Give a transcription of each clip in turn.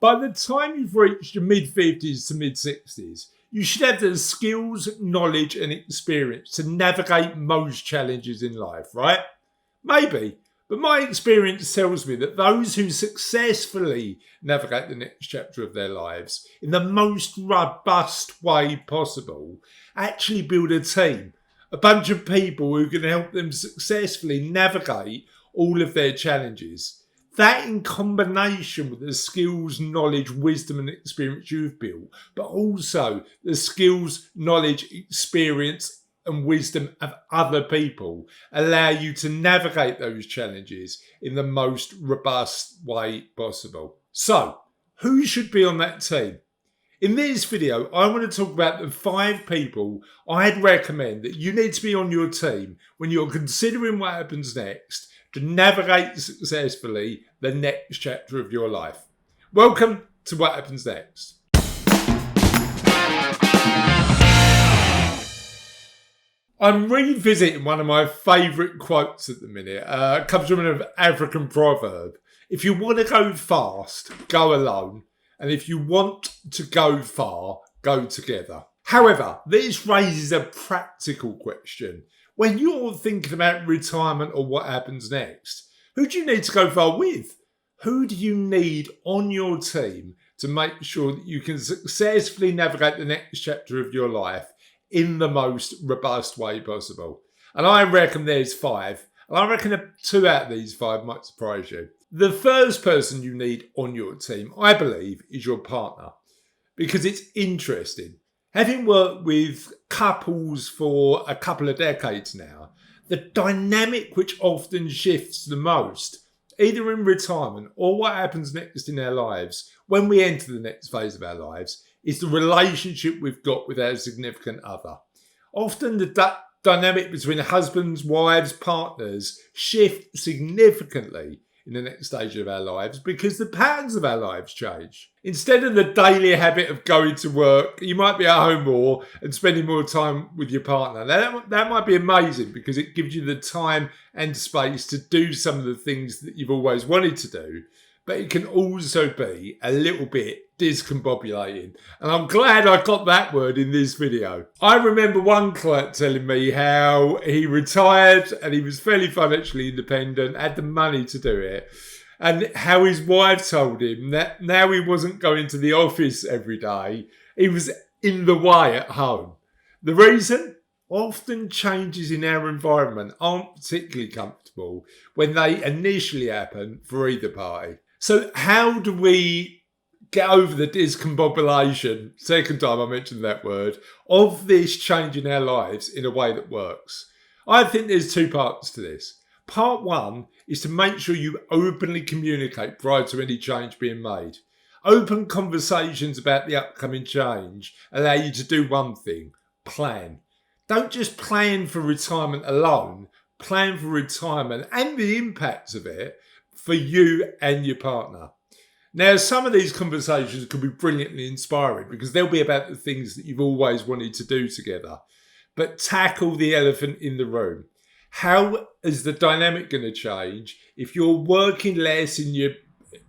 By the time you've reached your mid-50s to mid-60s, you should have the skills, knowledge and experience to navigate most challenges in life, right? Maybe, but my experience tells me that those who successfully navigate the next chapter of their lives in the most robust way possible actually build a team, a bunch of people who can help them successfully navigate all of their challenges. That in combination with the skills, knowledge, wisdom and experience you've built, but also the skills, knowledge, experience and wisdom of other people allow you to navigate those challenges in the most robust way possible. So, who should be on that team? In this video, I want to talk about the 5 people I'd recommend that you need to be on your team when you're considering what happens next to navigate successfully the next chapter of your life. Welcome to What Happens Next. I'm revisiting one of my favourite quotes at the minute. It comes from an African proverb. If you want to go fast, go alone. And if you want to go far, go together. However, this raises a practical question. When you're thinking about retirement or what happens next, who do you need to go far with? Who do you need on your team to make sure that you can successfully navigate the next chapter of your life in the most robust way possible? And I reckon there's 5. And I reckon 2 out of these 5 might surprise you. The first person you need on your team, I believe, is your partner. Because it's interesting. Having worked with couples for a couple of decades now, the dynamic which often shifts the most, either in retirement or what happens next in our lives, when we enter the next phase of our lives, is the relationship we've got with our significant other. Often the dynamic between husbands, wives, partners shift significantly in the next stage of our lives because the patterns of our lives change. Instead of the daily habit of going to work, you might be at home more and spending more time with your partner. Now, that might be amazing because it gives you the time and space to do some of the things that you've always wanted to do. But it can also be a little bit discombobulating. And I'm glad I got that word in this video. I remember one client telling me how he retired and he was fairly financially independent, had the money to do it, and how his wife told him that now he wasn't going to the office every day, he was in the way at home. The reason? Often changes in our environment aren't particularly comfortable when they initially happen for either party. So how do we get over the discombobulation, second time I mentioned that word, of this change in our lives in a way that works? I think there's 2 parts to this. Part 1 is to make sure you openly communicate prior to any change being made. Open conversations about the upcoming change allow you to do one thing: plan. Don't just plan for retirement alone, plan for retirement and the impacts of it for you and your partner. Now, some of these conversations can be brilliantly inspiring because they'll be about the things that you've always wanted to do together. But tackle the elephant in the room. How is the dynamic going to change if you're working less in your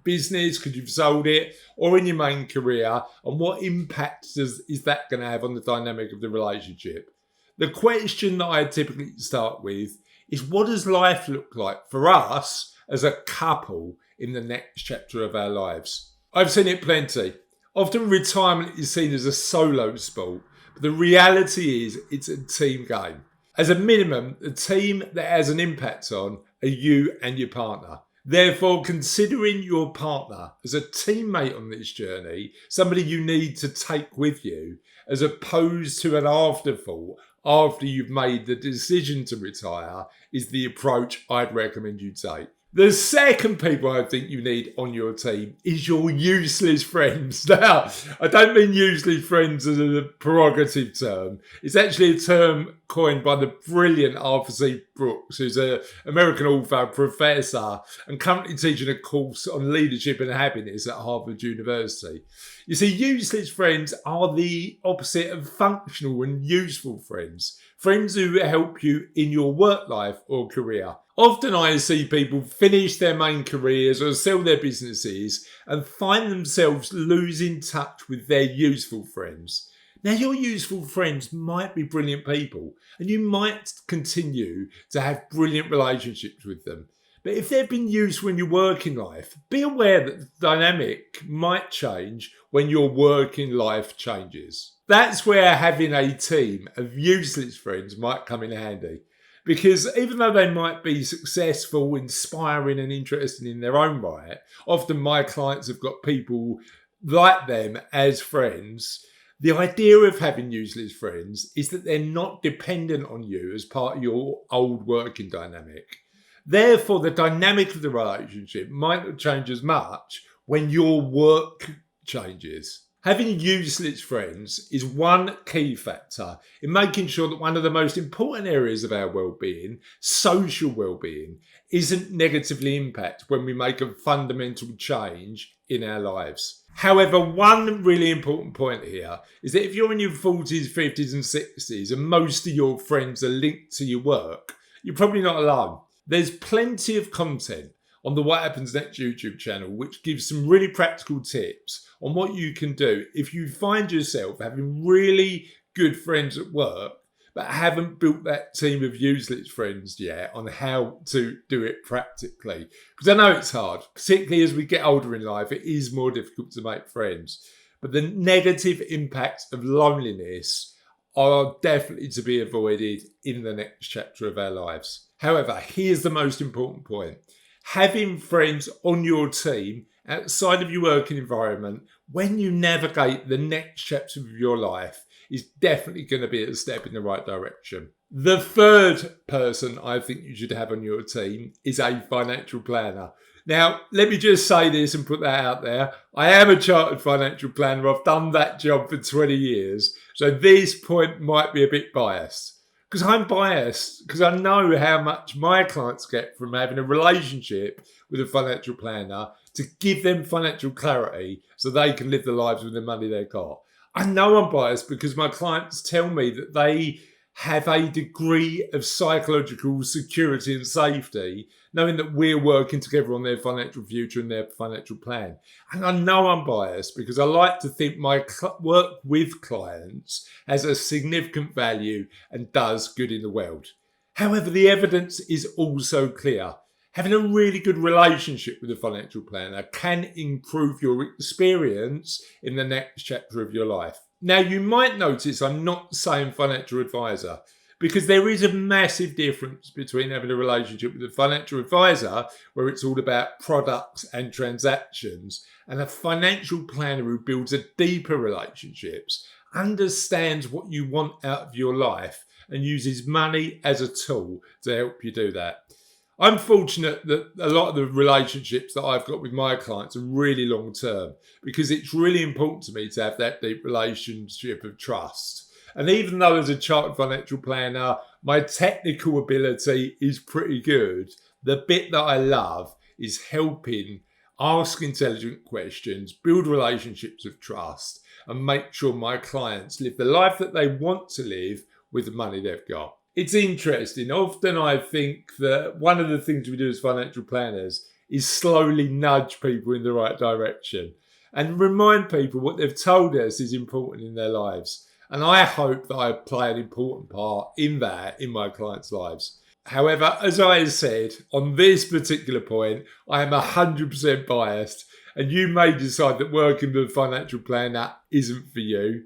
business because you've sold it or in your main career? And what impact is that going to have on the dynamic of the relationship? The question that I typically start with is, what does life look like for us as a couple in the next chapter of our lives? I've seen it plenty. Often retirement is seen as a solo sport, but the reality is it's a team game. As a minimum, the team that has an impact on are you and your partner. Therefore, considering your partner as a teammate on this journey, somebody you need to take with you, as opposed to an afterthought after you've made the decision to retire, is the approach I'd recommend you take. The second people I think you need on your team is your useless friends. Now, I don't mean useless friends as a prerogative term. It's actually a term coined by the brilliant Arthur C. Brooks, who's an American author, professor, and currently teaching a course on leadership and happiness at Harvard University. You see, useless friends are the opposite of functional and useful friends. Friends who help you in your work life or career. Often I see people finish their main careers or sell their businesses and find themselves losing touch with their useful friends. Now, your useful friends might be brilliant people and you might continue to have brilliant relationships with them. But if they've been useful in your working life, be aware that the dynamic might change when your working life changes. That's where having a team of useless friends might come in handy. Because even though they might be successful, inspiring and interesting in their own right, often my clients have got people like them as friends. The idea of having useless friends is that they're not dependent on you as part of your old working dynamic. Therefore, the dynamic of the relationship might not change as much when your work changes. Having useless friends is one key factor in making sure that one of the most important areas of our well-being, social well-being, isn't negatively impacted when we make a fundamental change in our lives. However, one really important point here is that if you're in your 40s, 50s and 60s and most of your friends are linked to your work, you're probably not alone. There's plenty of content on the What Happens Next YouTube channel, which gives some really practical tips on what you can do if you find yourself having really good friends at work, but haven't built that team of useless friends yet on how to do it practically. Because I know it's hard, particularly as we get older in life, it is more difficult to make friends. But the negative impacts of loneliness are definitely to be avoided in the next chapter of our lives. However, here's the most important point. Having friends on your team outside of your working environment when you navigate the next chapter of your life is definitely going to be a step in the right direction. The third person I think you should have on your team is a financial planner. Now, let me just say this and put that out there. I am a chartered financial planner. I've done that job for 20 years. So this point might be a bit biased. Because I'm biased, because I know how much my clients get from having a relationship with a financial planner to give them financial clarity so they can live their lives with the money they've got. I know I'm biased because my clients tell me that they have a degree of psychological security and safety, knowing that we're working together on their financial future and their financial plan. And I know I'm biased because I like to think my work with clients has a significant value and does good in the world. However, the evidence is also clear. Having a really good relationship with a financial planner can improve your experience in the next chapter of your life. Now, you might notice I'm not saying financial advisor because there is a massive difference between having a relationship with a financial advisor where it's all about products and transactions and a financial planner who builds a deeper relationships, understands what you want out of your life and uses money as a tool to help you do that. I'm fortunate that a lot of the relationships that I've got with my clients are really long term because it's really important to me to have that deep relationship of trust. And even though as a chartered financial planner, my technical ability is pretty good, the bit that I love is helping ask intelligent questions, build relationships of trust, and make sure my clients live the life that they want to live with the money they've got. It's interesting. Often I think that one of the things we do as financial planners is slowly nudge people in the right direction and remind people what they've told us is important in their lives. And I hope that I play an important part in that in my clients' lives. However, as I said, on this particular point, I am 100% biased and you may decide that working with a financial planner isn't for you.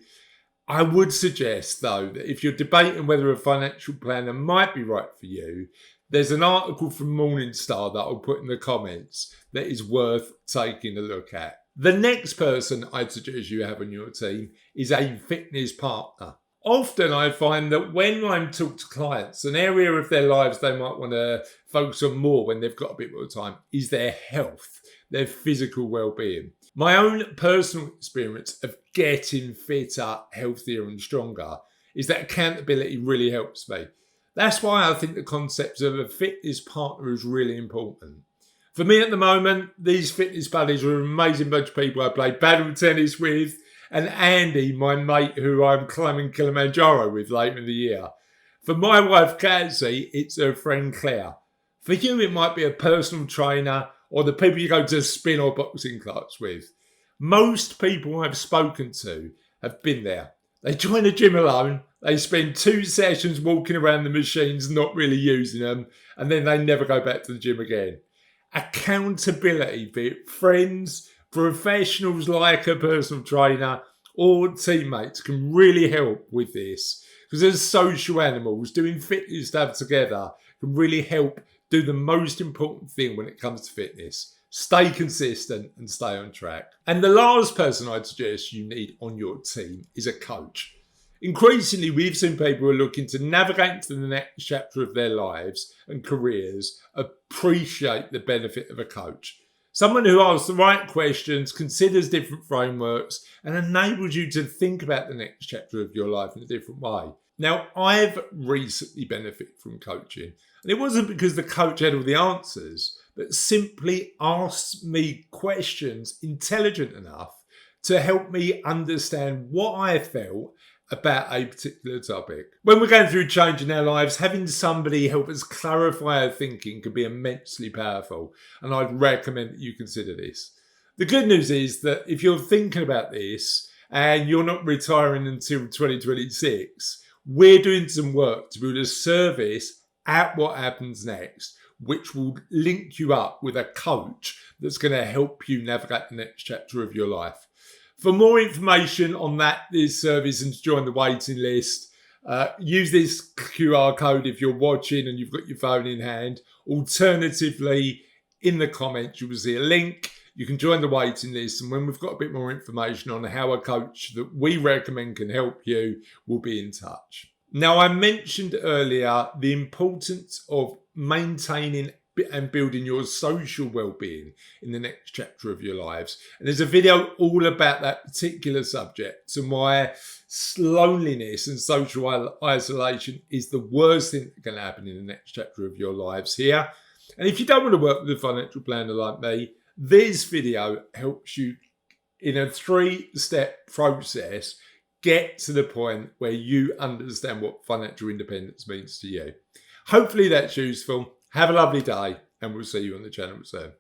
I would suggest, though, that if you're debating whether a financial planner might be right for you, there's an article from Morningstar that I'll put in the comments that is worth taking a look at. The next person I'd suggest you have on your team is a fitness partner. Often I find that when I'm talking to clients, an area of their lives they might want to focus on more when they've got a bit more time is their health, their physical well-being. My own personal experience of getting fitter, healthier and stronger is that accountability really helps me. That's why I think the concept of a fitness partner is really important. For me at the moment, these fitness buddies are an amazing bunch of people I play paddle tennis with, and Andy, my mate who I'm climbing Kilimanjaro with later in the year. For my wife Cassie, it's her friend Claire. For you, it might be a personal trainer or the people you go to spin or boxing class with. Most people I've spoken to have been there. They join a gym alone, they spend 2 sessions walking around the machines, not really using them, and then they never go back to the gym again. Accountability, be it friends, professionals like a personal trainer, or teammates, can really help with this. Because as social animals, doing fitness stuff together can really help do the most important thing when it comes to fitness. Stay consistent and stay on track. And the last person I'd suggest you need on your team is a coach. Increasingly, we've seen people who are looking to navigate to the next chapter of their lives and careers appreciate the benefit of a coach. Someone who asks the right questions, considers different frameworks, and enables you to think about the next chapter of your life in a different way. Now, I've recently benefited from coaching, and it wasn't because the coach had all the answers, but simply asked me questions intelligent enough to help me understand what I felt about a particular topic. When we're going through change in our lives, having somebody help us clarify our thinking can be immensely powerful, and I'd recommend that you consider this. The good news is that if you're thinking about this and you're not retiring until 2026, we're doing some work to build a service at what happens next, which will link you up with a coach that's going to help you navigate the next chapter of your life. For more information on this service and to join the waiting list, use this QR code if you're watching and you've got your phone in hand. Alternatively, in the comments, you will see a link. You can join the waiting list, and when we've got a bit more information on how a coach that we recommend can help you, we'll be in touch. Now, I mentioned earlier the importance of maintaining and building your social well-being in the next chapter of your lives. And there's a video all about that particular subject and why loneliness and social isolation is the worst thing that can happen in the next chapter of your lives here. And if you don't want to work with a financial planner like me, this video helps you in a 3-step process get to the point where you understand what financial independence means to you. Hopefully that's useful. Have a lovely day, and we'll see you on the channel soon.